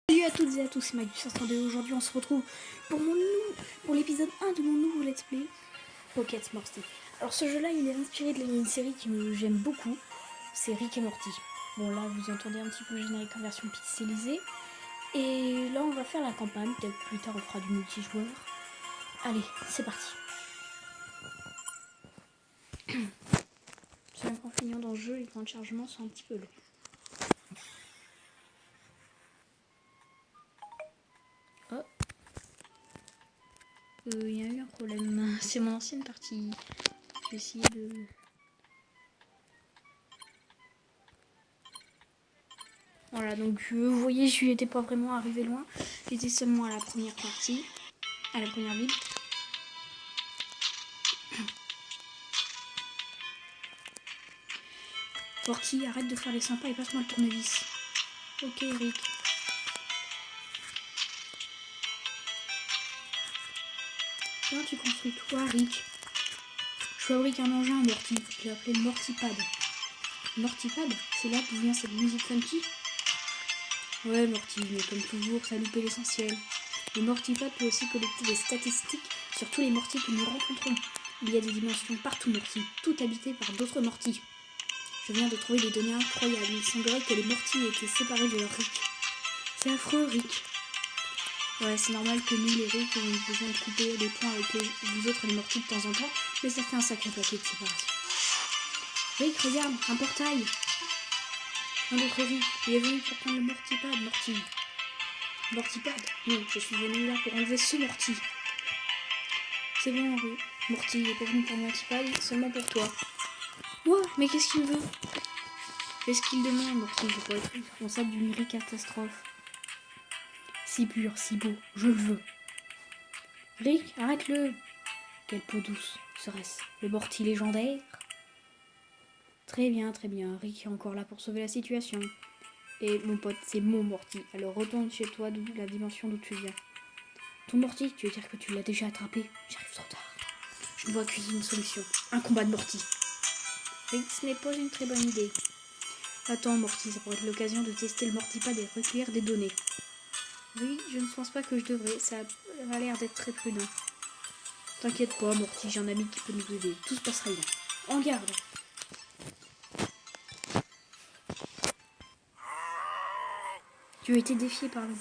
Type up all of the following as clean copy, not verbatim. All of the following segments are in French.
Salut à toutes et à tous, c'est Magus502. Aujourd'hui on se retrouve pour l'épisode 1 de mon nouveau let's play Pocket Morty. Alors ce jeu là il est inspiré d'une série que j'aime beaucoup, c'est Rick et Morty. Bon là vous entendez un petit peu le générique en version pixelisée. Et là on va faire la campagne, peut-être plus tard on fera du multijoueur. Allez, c'est parti. C'est un peu feignant dans le jeu, les temps de chargement sont un petit peu longs. Oh, il y a eu un problème, c'est mon ancienne partie. J'ai essayé de... Voilà, donc vous voyez, je n'étais pas vraiment arrivé loin. J'étais seulement à la première partie, à la première ville. Morty, arrête de faire les sympas et passe-moi le tournevis. Ok, Rick. Comment tu construis toi, Rick? Je fabrique un engin, Morty. Je l'ai appelé Mortypad. Mortypad? C'est là d'où vient cette musique funky? Ouais, Morty, mais comme toujours, ça a loupé l'essentiel. Le Mortypad peut aussi collecter des statistiques sur tous les Mortys que nous rencontrons. Il y a des dimensions partout, Morty, toutes habitées par d'autres Mortys. Je viens de trouver des données incroyables. Il semblerait que les Mortys aient été séparés de leur Rick. C'est affreux, Rick. Ouais, c'est normal que nous, les Rick, ayons besoin de couper des points avec vous autres, les Mortys, de temps en temps, mais ça fait un sacré paquet de séparation. Rick, regarde, un portail. Un autre Rick, il est venu pour prendre le Mortypad, Morty. Mortypad? Non, je suis venu là pour enlever ce Morty. C'est bon, Henri. Morty est pas venu pour le Mortypad, seulement pour toi. Ouah, mais qu'est-ce qu'il veut? Qu'est-ce qu'il demande, Morty? Je pourrais être responsable d'une Rick catastrophe. Si pur, si beau, je le veux. Rick, arrête-le. Quelle peau douce serait-ce? Le Morty légendaire? Très bien, Rick est encore là pour sauver la situation. Et mon pote, c'est mon Morty. Alors retourne chez toi, d'où la dimension d'où tu viens. Ton Morty, tu veux dire que tu l'as déjà attrapé? J'arrive trop tard. Je dois cuisiner une solution. Un combat de Morty. Rick, ce n'est pas une très bonne idée. Attends, Morty, ça pourrait être l'occasion de tester le Mortypad et recueillir des données. Oui, je ne pense pas que je devrais. Ça a l'air d'être très prudent. T'inquiète pas, Morty, j'ai un ami qui peut nous aider. Tout se passera bien. En garde. Tu as été défié par le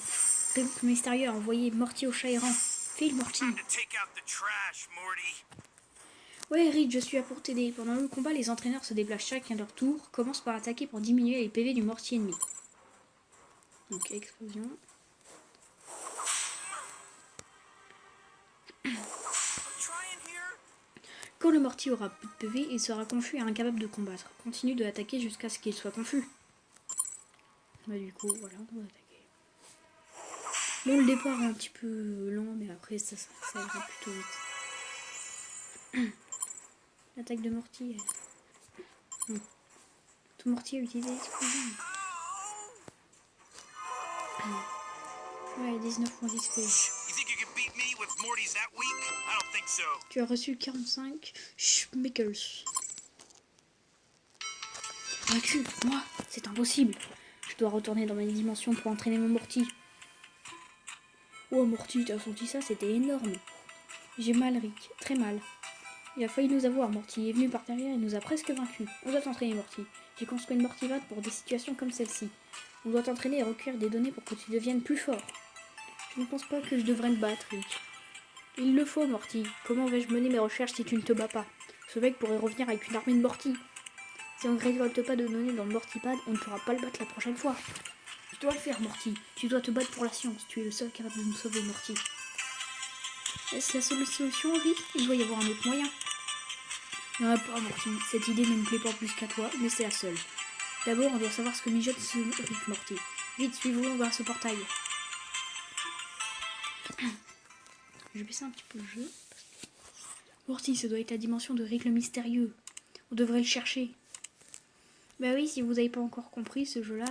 Rick mystérieux a envoyé Morty au chat errant. File, Morty. Ouais, Rick, je suis là pour t'aider. Pendant le combat, les entraîneurs se déplacent chacun leur tour, commencent par attaquer pour diminuer les PV du Morty ennemi. Donc, explosion. Quand le Morty aura plus de PV, il sera confus et incapable de combattre. Continue de l'attaquer jusqu'à ce qu'il soit confus. Bah du coup, voilà, on va attaquer. Bon, le départ est un petit peu lent, mais après, ça ira plutôt vite. L'attaque de Morty. Tout Morty a utilisé l'explosion. Ouais, 19 points d'XP. Tu as reçu 45 schmeckles. Recule, moi, c'est impossible. Je dois retourner dans ma dimension pour entraîner mon Morty. Oh Morty, t'as senti ça? C'était énorme. J'ai mal, Rick, très mal. Il a failli nous avoir, Morty est venu par derrière et nous a presque vaincus. On doit t'entraîner, Morty. J'ai construit une Mortypad pour des situations comme celle-ci. On doit t'entraîner et recueillir des données pour que tu deviennes plus fort. Je ne pense pas que je devrais me battre, Rick. Il le faut, Morty. Comment vais-je mener mes recherches si tu ne te bats pas? Ce mec pourrait revenir avec une armée de Morty. Si on ne récolte pas de données dans le Mortypad, on ne pourra pas le battre la prochaine fois. Tu dois le faire, Morty. Tu dois te battre pour la science. Tu es le seul capable de nous sauver, Morty. Est-ce la seule solution, Rick? Il doit y avoir un autre moyen. Non, pas, Morty. Cette idée ne me plaît pas plus qu'à toi, mais c'est la seule. D'abord, on doit savoir ce que mijote ce Rick, Morty. Vite, suivons-le vers ce portail. Je vais baisser un petit peu le jeu. Morty, ça doit être la dimension de Rick le mystérieux. On devrait le chercher. Bah oui, si vous n'avez pas encore compris, ce jeu-là,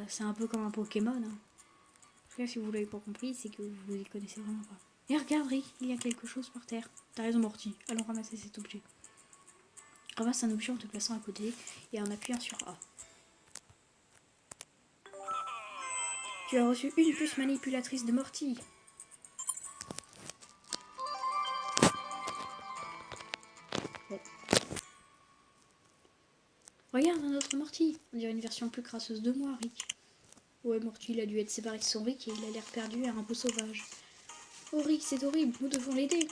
c'est un peu comme un Pokémon. Hein. En tout cas, si vous l'avez pas compris, c'est que vous y connaissez vraiment pas. Et regarde, Rick, il y a quelque chose par terre. T'as raison, Morty. Allons ramasser cet objet. Ramasse un objet en te plaçant à côté et en appuyant sur A. Tu as reçu une puce manipulatrice de Morty. Bon. Regarde un autre Morty. On dirait une version plus crasseuse de moi, Rick. Ouais, Morty, il a dû être séparé de son Rick et il a l'air perdu et un peu sauvage. Oh Rick, c'est horrible, nous devons l'aider.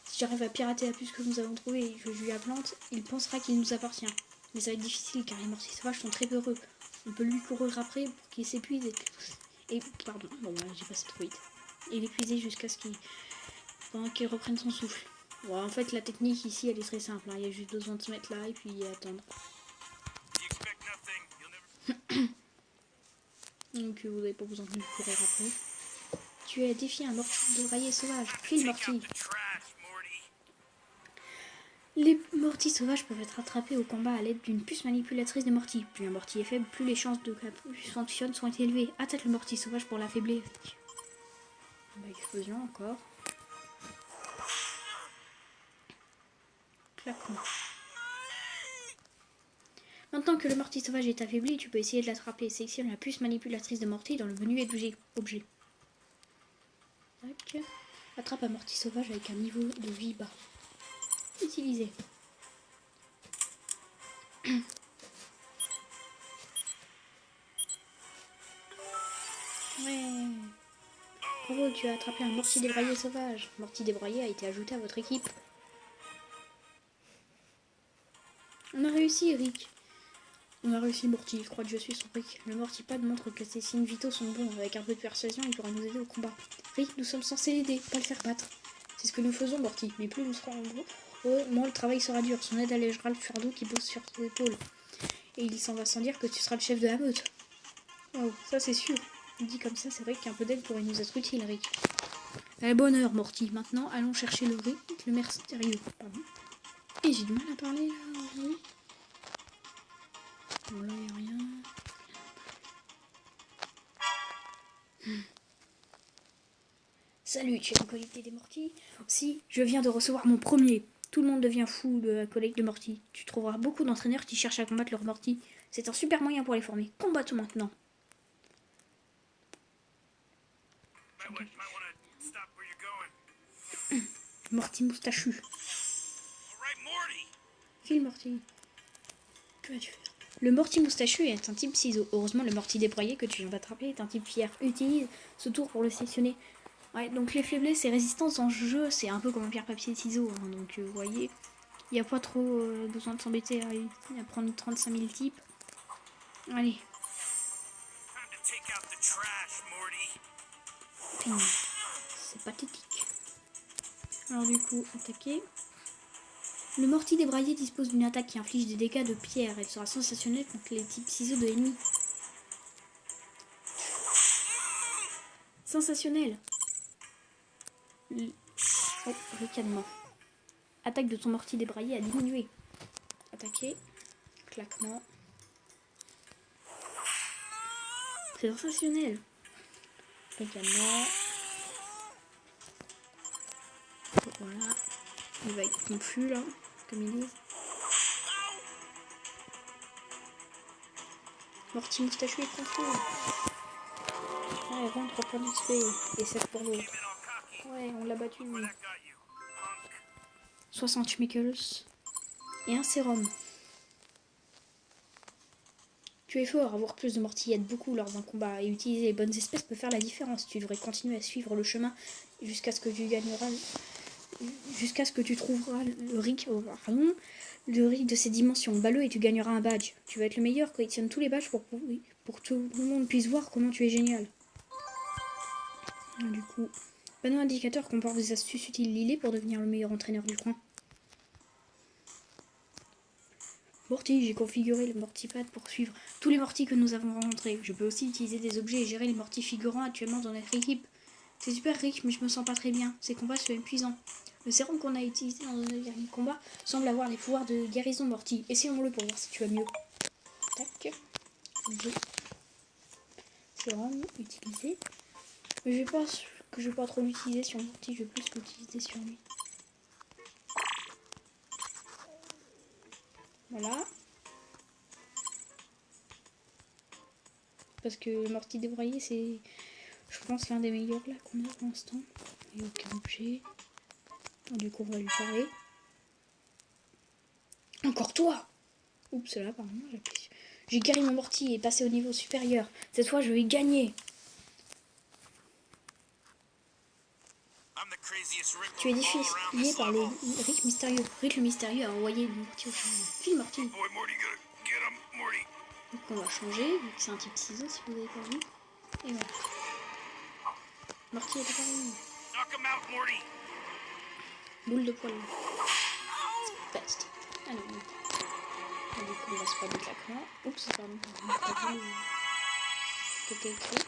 Si j'arrive à pirater la puce que nous avons trouvée et que je lui la plante, il pensera qu'il nous appartient. Mais ça va être difficile car les Morty sauvages sont très peureux. On peut lui courir après pour qu'il s'épuise pardon, bon là j'ai passé trop vite. Et l'épuiser jusqu'à ce pendant qu'il reprenne son souffle. Bon, en fait la technique ici elle est très simple, hein. Il y a juste besoin de se mettre là et puis attendre. Donc vous n'avez pas besoin de lui courir après. Tu as défié un Morty de railler sauvage. File Morty. Les Morty sauvages peuvent être attrapés au combat à l'aide d'une puce manipulatrice de Morty. Plus un Morty est faible, plus les chances de que la puce fonctionne sont élevées. Attaque le Morty sauvage pour l'affaiblir. Explosion encore. Claquement. Maintenant que le Morty sauvage est affaibli, tu peux essayer de l'attraper. Sélectionne la puce manipulatrice de Morty dans le menu objet. Tac. Attrape un Morty sauvage avec un niveau de vie bas. Utilisé. Ouais. Bravo, tu as attrapé un Morty débraillé sauvage. Morty débraillé a été ajouté à votre équipe. On a réussi, Rick. On a réussi, Morty. Je crois que je suis son Rick. Le Mortipad montre que ses signes vitaux sont bons. Avec un peu de persuasion, il pourra nous aider au combat. Rick, nous sommes censés l'aider, pas le faire battre. C'est ce que nous faisons, Morty. Mais plus nous serons nombreux, moins le travail sera dur. Son aide allégera le fardeau qui pose sur tes épaules. Et il s'en va sans dire que tu seras le chef de la meute. Wow, ça c'est sûr. Dit comme ça, c'est vrai qu'un peu d'aide pourrait nous être utile, Rick. À la bonne heure, Morty. Maintenant, allons chercher le Rick, le mystérieux. Pardon. Et j'ai du mal à parler là. Oui. Bon, là, il n'y a rien. Salut, tu es en collecte des Morty. Aussi, je viens de recevoir mon premier. Tout le monde devient fou de la collecte de Morty. Tu trouveras beaucoup d'entraîneurs qui cherchent à combattre leurs Morty. C'est un super moyen pour les former. Combattons maintenant. Morty moustachu. File Morty. Que vas-tu faire? Le Morty moustachu est un type ciseau. Heureusement, le Morty débroyé que tu viens d'attraper est un type pierre. Utilise ce tour pour le sélectionner. Ouais, donc les faiblesses et résistances en jeu, c'est un peu comme un pierre papier ciseaux. Hein. Donc vous voyez, il n'y a pas trop besoin de s'embêter à prendre 35 000 types. Allez. C'est pathétique. Alors du coup, attaquer. Le Morty débraillé dispose d'une attaque qui inflige des dégâts de pierre. Elle sera sensationnelle contre les types ciseaux de ennemis. Sensationnel. Oh, ricanement. Attaque de ton Morty débraillé a diminué. Attaquer. Claquement. C'est sensationnel. Ricanement. Voilà. Il va être confus là, comme ils disent. Morty moustachu est confus. Ouais, rentre plein d'XP. Et 7 pour l'autre. Ouais, on l'a battu. 60 schmickles. Et un sérum. Tu es fort, avoir plus de Morty aide beaucoup lors d'un combat. Et utiliser les bonnes espèces peut faire la différence. Tu devrais continuer à suivre le chemin jusqu'à ce que tu gagneras. Jusqu'à ce que tu trouveras le Rick. Le Rick de ces dimensions. Bats-le et tu gagneras un badge. Tu vas être le meilleur, collectionne tous les badges pour que tout le monde puisse voir comment tu es génial. Du coup, panneau indicateur comporte des astuces utiles. Lis-les pour devenir le meilleur entraîneur du coin. Morty, j'ai configuré le Mortipad pour suivre tous les Morty que nous avons rencontrés. Je peux aussi utiliser des objets et gérer les Morty figurants actuellement dans notre équipe. C'est super Rick, mais je me sens pas très bien. Ces combats sont épuisants. Le sérum qu'on a utilisé dans notre dernier combat semble avoir les pouvoirs de guérison Morty. Essayons-le pour voir si tu vas mieux. Tac. Sérum utilisé. Mais je vais pas trop l'utiliser sur Morty, je vais plus l'utiliser sur lui. Voilà. parce que Morty débraillé, c'est, je pense, l'un des meilleurs là qu'on a pour l'instant. Il n'y a aucun objet. Du coup, on va lui parler. Encore toi! Oups, là, pardon, j'ai guéri mon Morty et passé au niveau supérieur. Cette fois, je vais gagner. Tu es défié par le Rick mystérieux. Rick le mystérieux a envoyé Morty au charbon. File Morty. Donc on va changer, vu que c'est un type ciseau si vous avez pas vu. Et voilà. Morty est apparu. Boule de poil. Best. Allez, du coup on va se faire des claquements. Oups, pardon. On n'a pas vu ce que t'as écrit.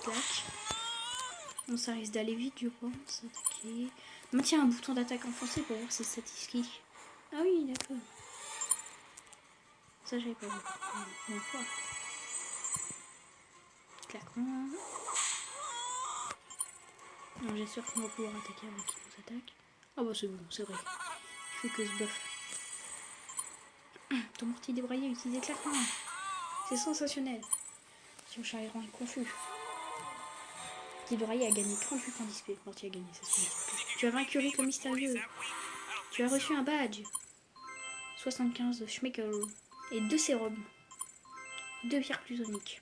Clac. Bon, ça risque d'aller vite, je pense. Attaquer. Maintiens un bouton d'attaque enfoncé pour voir ses statistiques. Ah oui, d'accord. Ça, j'avais pas vu. Bon, quoi. Claquement. Non, j'espère qu'on va pouvoir attaquer avant qu'il nous attaque. Ah bah c'est bon, c'est vrai. Je fais que ce buff. Ton Morty débraillé utilisé claquement. C'est sensationnel. Son Chariron est confus. Débraillé a gagné 38 points d'XP. Morty a gagné, ça se met. Tu as vaincu Rick le mystérieux. Tu as reçu un badge. 75 de Schmeckel. Et 2 sérums. 2 pierres plutoniques.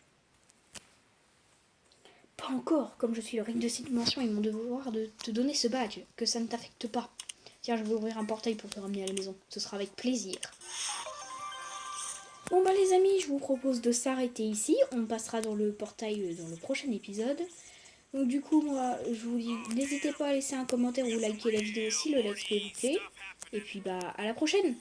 Pas encore. Comme je suis le Rick de cette dimension, il est mon devoir de te donner ce badge. Que ça ne t'affecte pas. Tiens, je vais ouvrir un portail pour te ramener à la maison. Ce sera avec plaisir. Bon bah les amis, je vous propose de s'arrêter ici. On passera dans le portail dans le prochain épisode. Donc du coup, moi, je vous dis, n'hésitez pas à laisser un commentaire ou liker la vidéo si le let's play vous plaît. Et puis bah, à la prochaine!